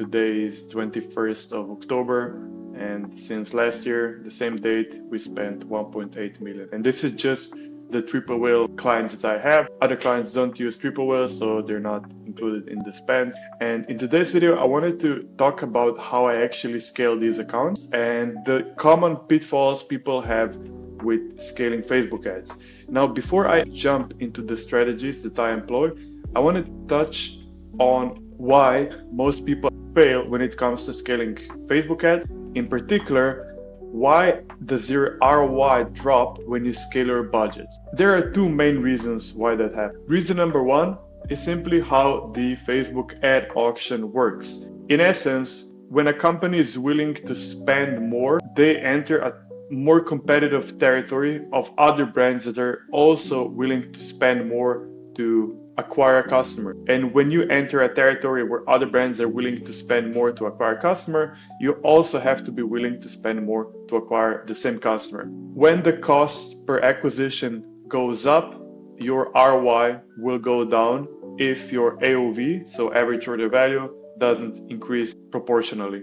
today is 21st of October, and since last year, the same date, we spent 1.8 million. And this is just the triple whale clients that I have. Other clients don't use triple whale, so they're not included in the spend. And in today's video, I wanted to talk about how I actually scale these accounts and the common pitfalls people have with scaling Facebook ads. Now, before I jump into the strategies that I employ, I want to touch on why most people fail when it comes to scaling Facebook ads. In particular, why does your ROI drop when you scale your budget? There are two main reasons why that happens. Reason number one is simply how the Facebook ad auction works. In essence, when a company is willing to spend more, they enter a more competitive territory of other brands that are also willing to spend more to acquire a customer. And when you enter a territory where other brands are willing to spend more to acquire a customer, you also have to be willing to spend more to acquire the same customer. When the cost per acquisition goes up, your ROI will go down if your AOV, so average order value, doesn't increase proportionally.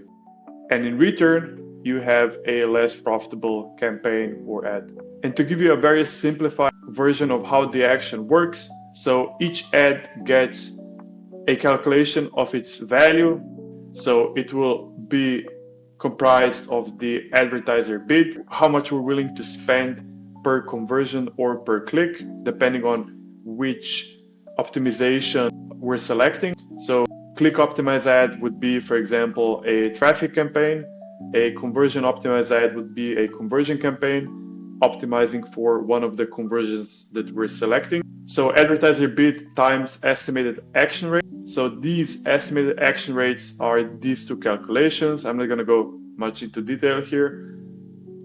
And in return, you have a less profitable campaign or ad. And to give you a very simplified version of how the action works, so each ad gets a calculation of its value. So it will be comprised of the advertiser bid, how much we're willing to spend per conversion or per click, depending on which optimization we're selecting. So click optimized ad would be, for example, a traffic campaign. A conversion optimized ad would be a conversion campaign, optimizing for one of the conversions that we're selecting. So advertiser bid times estimated action rate. So these estimated action rates are these two calculations. I'm not going to go much into detail here.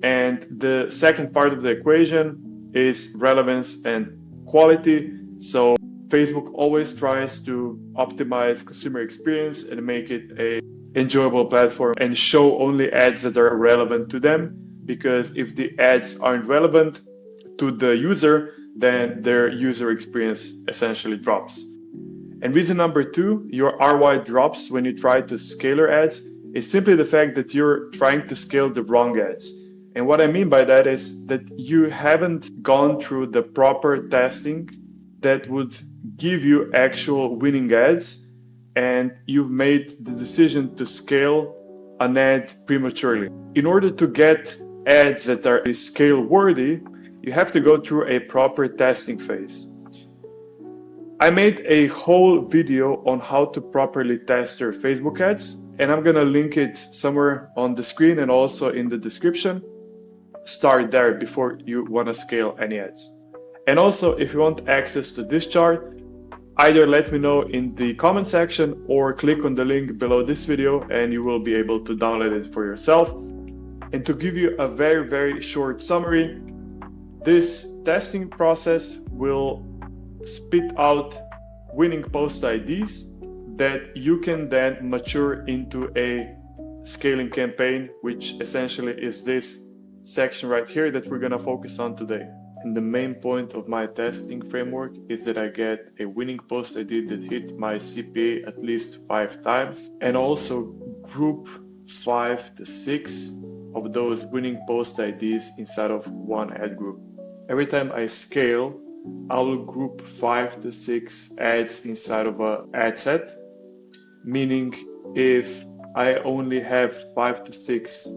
And the second part of the equation is relevance and quality. So Facebook always tries to optimize consumer experience and make it a enjoyable platform and show only ads that are relevant to them, because if the ads aren't relevant to the user, then their user experience essentially drops. And reason number two, your ROI drops when you try to scale your ads, is simply the fact that you're trying to scale the wrong ads. And what I mean by that is that you haven't gone through the proper testing that would give you actual winning ads, and you've made the decision to scale an ad prematurely. In order to get ads that are scale worthy, you have to go through a proper testing phase. I made a whole video on how to properly test your Facebook ads, and I'm gonna link it somewhere on the screen and also in the description. Start there before you wanna scale any ads. And also, if you want access to this chart, either let me know in the comment section or click on the link below this video and you will be able to download it for yourself. And to give you a very, very short summary, this testing process will spit out winning post IDs that you can then mature into a scaling campaign, which essentially is this section right here that we're gonna focus on today. And the main point of my testing framework is that I get a winning post ID that hit my CPA at least 5 times, and also group 5 to 6 of those winning post IDs inside of one ad group. Every time I scale, I will group 5 to 6 ads inside of an ad set, meaning if I only have 5 to 6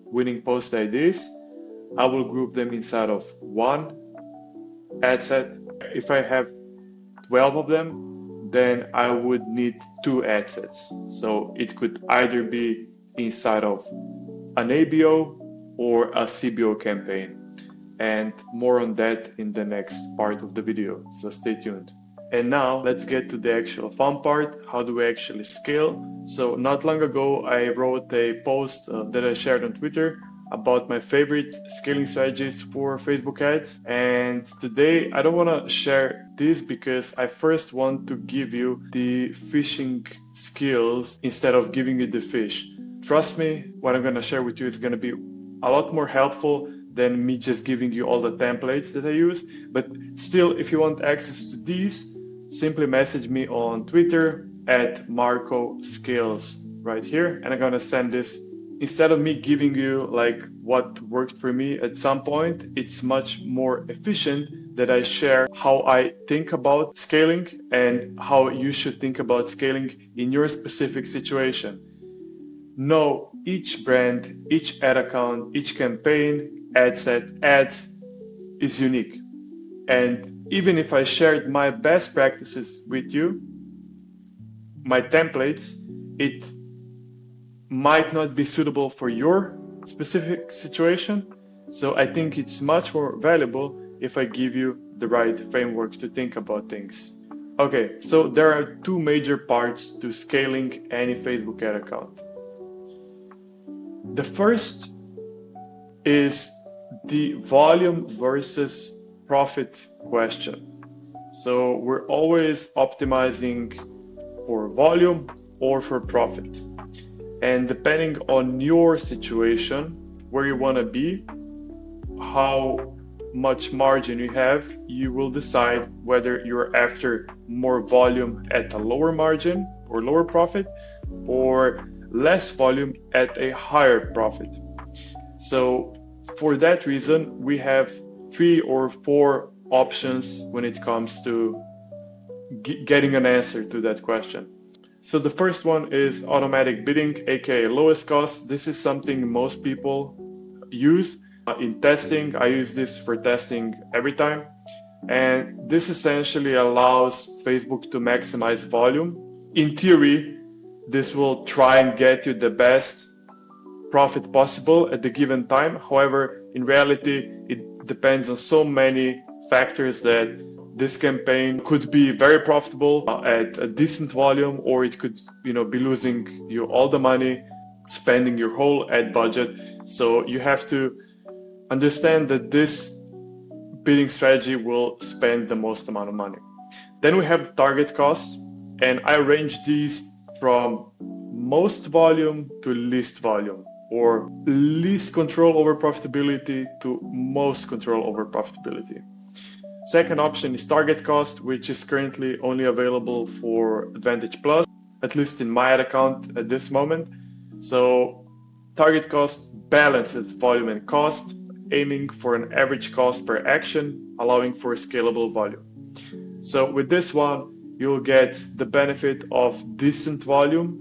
winning post IDs, I will group them inside of one ad set. If I have 12 of them, then I would need 2 ad sets. So it could either be inside of an ABO or a CBO campaign. And more on that in the next part of the video, so stay tuned. And now let's get to the actual fun part. How do we actually scale? So not long ago, I wrote a post that I shared on Twitter about my favorite scaling strategies for Facebook ads. And today I don't want to share this because I first want to give you the fishing skills instead of giving you the fish. Trust me, what I'm going to share with you is going to be a lot more helpful than me just giving you all the templates that I use. But still, if you want access to these, simply message me on Twitter at Marco Scales right here, and I'm gonna send this. Instead of me giving you like what worked for me at some point, it's much more efficient that I share how I think about scaling and how you should think about scaling in your specific situation. Know each brand, each ad account, each campaign, ad set, ads is unique. And even if I shared my best practices with you, my templates, it might not be suitable for your specific situation. So I think it's much more valuable if I give you the right framework to think about things. Okay, so there are two major parts to scaling any Facebook ad account. The first is the volume versus profit question. So we're always optimizing for volume or for profit. And depending on your situation, where you want to be, how much margin you have, you will decide whether you're after more volume at a lower margin or lower profit, or less volume at a higher profit. So for that reason, we have 3 or 4 options when it comes to getting an answer to that question. So the first one is automatic bidding, aka lowest cost. This is something most people use in testing. I use this for testing every time. And this essentially allows Facebook to maximize volume. In theory, this will try and get you the best profit possible at the given time. However, in reality, it depends on so many factors that this campaign could be very profitable at a decent volume, or it could, be losing you all the money, spending your whole ad budget. So you have to understand that this bidding strategy will spend the most amount of money. Then we have the target cost, and I range these from most volume to least volume, or least control over profitability to most control over profitability. Second option is target cost, which is currently only available for Advantage Plus, at least in my ad account at this moment. So target cost balances volume and cost, aiming for an average cost per action, allowing for scalable volume. So with this one, you'll get the benefit of decent volume,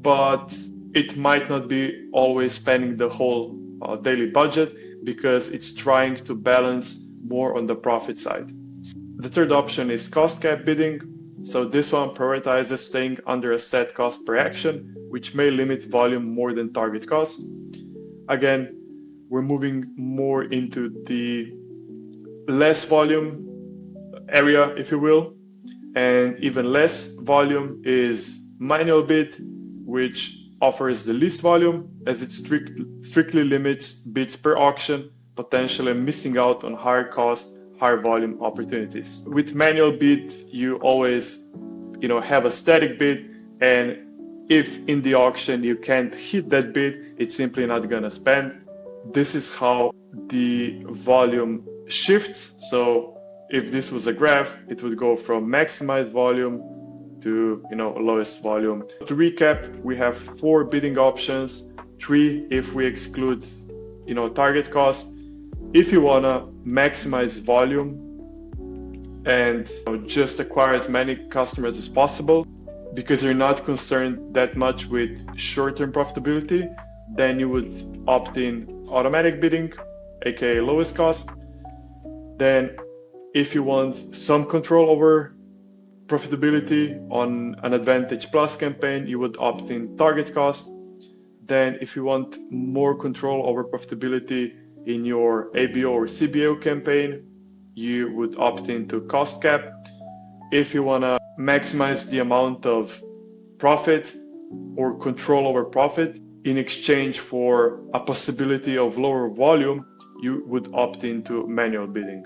but it might not be always spending the whole daily budget, because it's trying to balance more on the profit side. The third option is cost cap bidding. So this one prioritizes staying under a set cost per action, which may limit volume more than target cost. Again, we're moving more into the less volume area, if you will, and even less volume is manual bid, which offers the least volume, as it strictly limits bids per auction, potentially missing out on higher cost, higher volume opportunities. With manual bid, you always, have a static bid, and if in the auction you can't hit that bid, it's simply not gonna spend. This is how the volume shifts. So if this was a graph, it would go from maximized volume to lowest volume. To recap, we have 4 bidding options, 3 if we exclude target cost. If you wanna maximize volume and just acquire as many customers as possible, because you're not concerned that much with short-term profitability, then you would opt in automatic bidding, aka lowest cost. Then if you want some control over profitability on an Advantage Plus campaign, you would opt in target cost. Then if you want more control over profitability in your ABO or CBO campaign, you would opt into cost cap. If you want to maximize the amount of profit or control over profit in exchange for a possibility of lower volume, you would opt into manual bidding.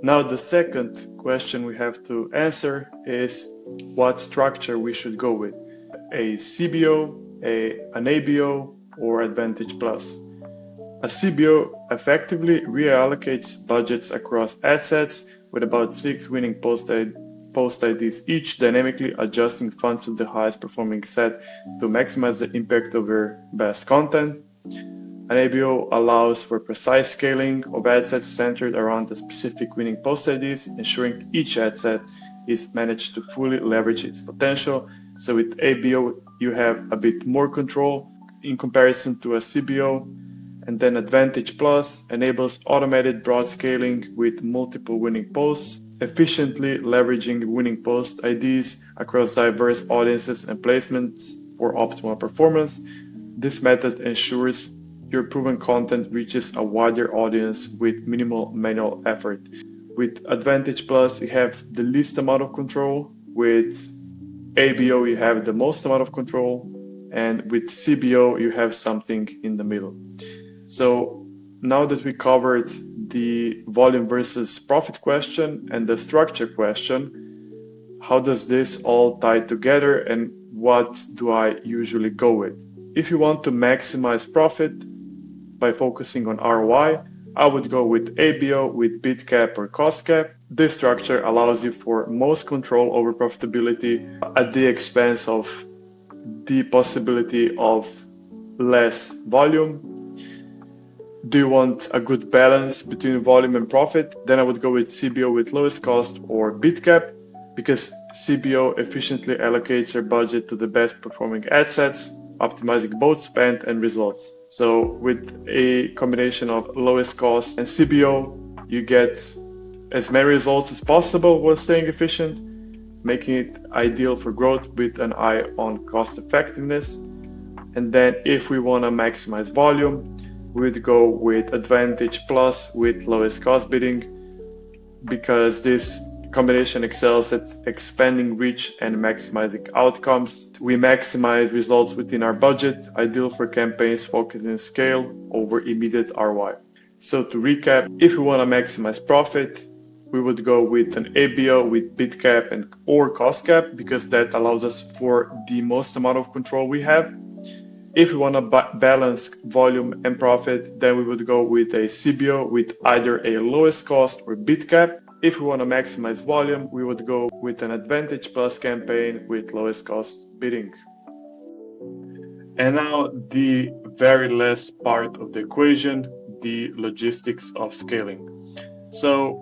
Now the second question we have to answer is what structure we should go with, a CBO, an ABO, or Advantage Plus. A CBO effectively reallocates budgets across ad sets with about 6 winning post-ad post IDs each, dynamically adjusting funds to the highest performing set to maximize the impact of your best content. An ABO allows for precise scaling of ad sets centered around the specific winning post IDs, ensuring each ad set is managed to fully leverage its potential. So with ABO, you have a bit more control in comparison to a CBO. And then Advantage Plus enables automated broad scaling with multiple winning posts, efficiently leveraging winning post IDs across diverse audiences and placements for optimal performance. This method ensures your proven content reaches a wider audience with minimal manual effort. With Advantage Plus, you have the least amount of control. With ABO, you have the most amount of control. And with CBO, you have something in the middle. So now that we covered the volume versus profit question and the structure question, how does this all tie together and what do I usually go with? If you want to maximize profit by focusing on ROI, I would go with ABO with bid cap or cost cap. This structure allows you for most control over profitability at the expense of the possibility of less volume. Do you want a good balance between volume and profit? Then I would go with CBO with lowest cost or bid cap, because CBO efficiently allocates your budget to the best performing ad sets, optimizing both spend and results. So with a combination of lowest cost and CBO, you get as many results as possible while staying efficient, making it ideal for growth with an eye on cost effectiveness. And then if we want to maximize volume, we would go with Advantage Plus with lowest cost bidding, because this combination excels at expanding reach and maximizing outcomes. We maximize results within our budget, ideal for campaigns focused on scale over immediate ROI. So to recap, if we want to maximize profit, we would go with an ABO with bid cap and or cost cap, because that allows us for the most amount of control we have. If we want to balance volume and profit, then we would go with a CBO with either a lowest cost or bid cap. If we want to maximize volume, we would go with an Advantage Plus campaign with lowest cost bidding. And now the very last part of the equation, the logistics of scaling. So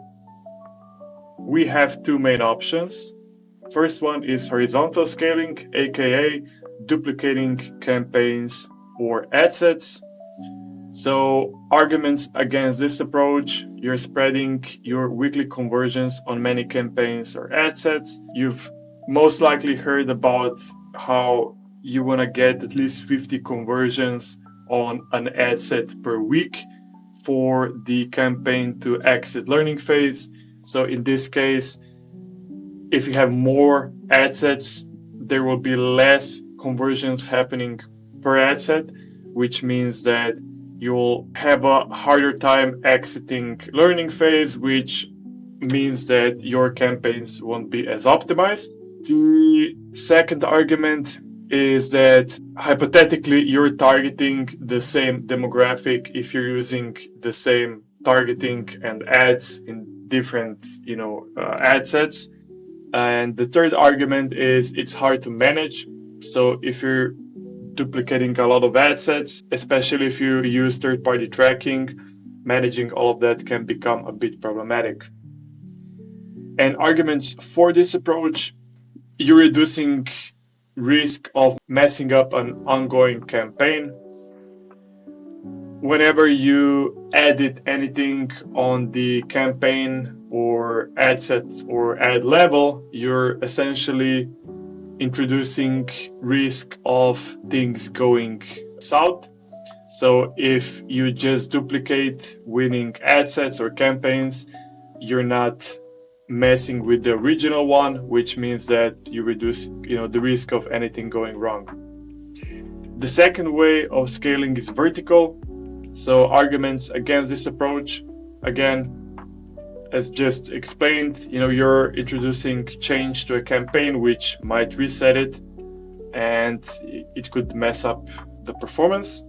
we have two main options. First one is horizontal scaling, aka duplicating campaigns or ad sets. So arguments against this approach: you're spreading your weekly conversions on many campaigns or ad sets. You've most likely heard about how you want to get at least 50 conversions on an ad set per week for the campaign to exit learning phase. So in this case, if you have more ad sets, there will be less conversions happening per ad set, which means that you'll have a harder time exiting learning phase, which means that your campaigns won't be as optimized. The second argument is that hypothetically you're targeting the same demographic if you're using the same targeting and ads in different ad sets. And the third argument is it's hard to manage. So if you're duplicating a lot of ad sets, especially if you use third-party tracking, managing all of that can become a bit problematic. And arguments for this approach: you're reducing risk of messing up an ongoing campaign. Whenever you edit anything on the campaign or ad set or ad level, you're essentially introducing risk of things going south. So if you just duplicate winning ad sets or campaigns, you're not messing with the original one, which means that you reduce the risk of anything going wrong. The second way of scaling is vertical. So arguments against this approach, again, as just explained, you're introducing change to a campaign which might reset it and it could mess up the performance.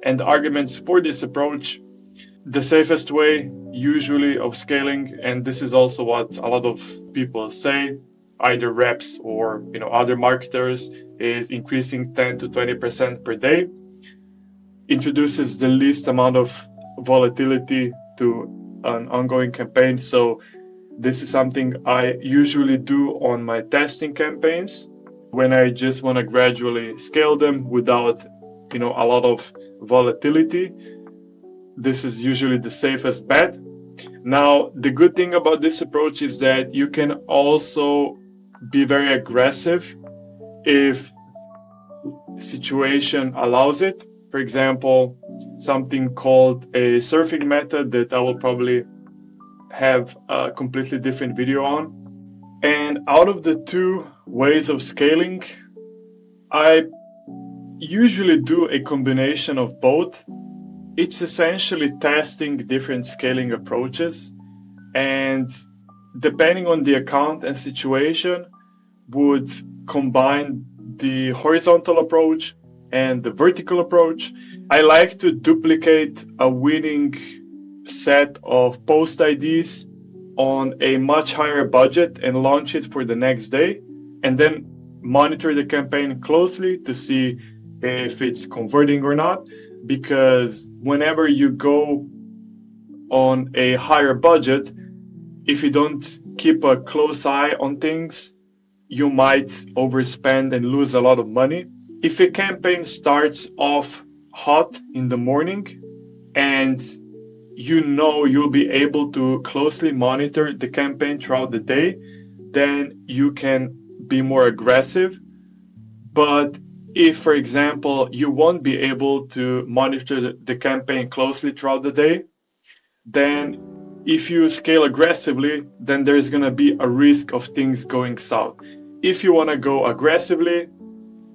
And the arguments for this approach: The safest way usually of scaling, and this is also what a lot of people say, either reps or other marketers, is increasing 10 to 20% per day. Introduces the least amount of volatility to an ongoing campaign. So this is something I usually do on my testing campaigns when I just want to gradually scale them without a lot of volatility. This is usually the safest bet. Now, the good thing about this approach is that you can also be very aggressive if situation allows it. For example, something called a surfing method that I will probably have a completely different video on. And out of the two ways of scaling, I usually do a combination of both. It's essentially testing different scaling approaches, and depending on the account and situation, would combine the horizontal approach and the vertical approach. I like to duplicate a winning set of post IDs on a much higher budget and launch it for the next day, and then monitor the campaign closely to see if it's converting or not. Because whenever you go on a higher budget, if you don't keep a close eye on things, you might overspend and lose a lot of money. If a campaign starts off hot in the morning and you'll be able to closely monitor the campaign throughout the day, then you can be more aggressive. But if, for example, you won't be able to monitor the campaign closely throughout the day, then if you scale aggressively, then there's going to be a risk of things going south. If you want to go aggressively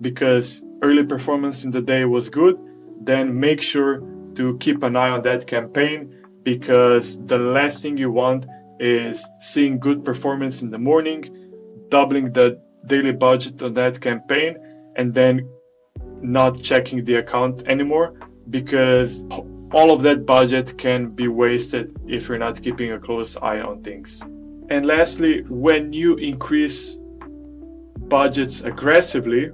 because early performance in the day was good, then make sure to keep an eye on that campaign, because the last thing you want is seeing good performance in the morning, doubling the daily budget on that campaign, and then not checking the account anymore, because all of that budget can be wasted if you're not keeping a close eye on things. And lastly, when you increase budgets aggressively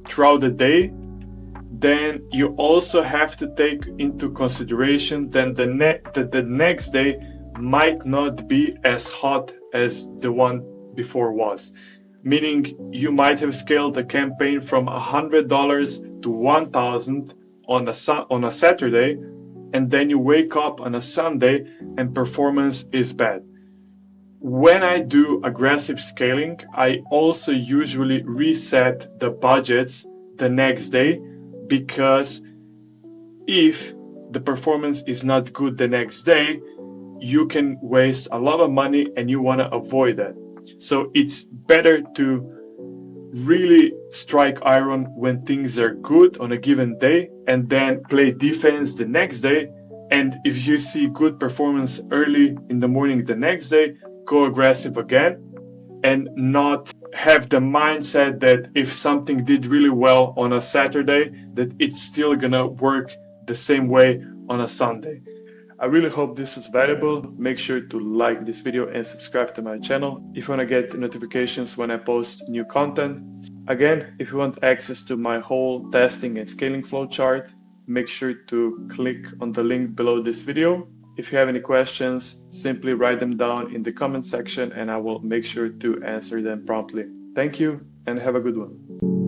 throughout the day, then you also have to take into consideration that the next day might not be as hot as the one before was. Meaning you might have scaled a campaign from $100 to $1,000 on a Saturday, and then you wake up on a Sunday and performance is bad. When I do aggressive scaling, I also usually reset the budgets the next day, because if the performance is not good the next day, you can waste a lot of money and you want to avoid that. So it's better to really strike iron when things are good on a given day, and then play defense the next day. And if you see good performance early in the morning the next day, go aggressive again, and not have the mindset that if something did really well on a Saturday, that it's still gonna work the same way on a Sunday. I really hope this was valuable. Make sure to like this video and subscribe to my channel if you want to get notifications when I post new content. Again, if you want access to my whole testing and scaling flowchart, make sure to click on the link below this video. If you have any questions, simply write them down in the comment section and I will make sure to answer them promptly. Thank you and have a good one.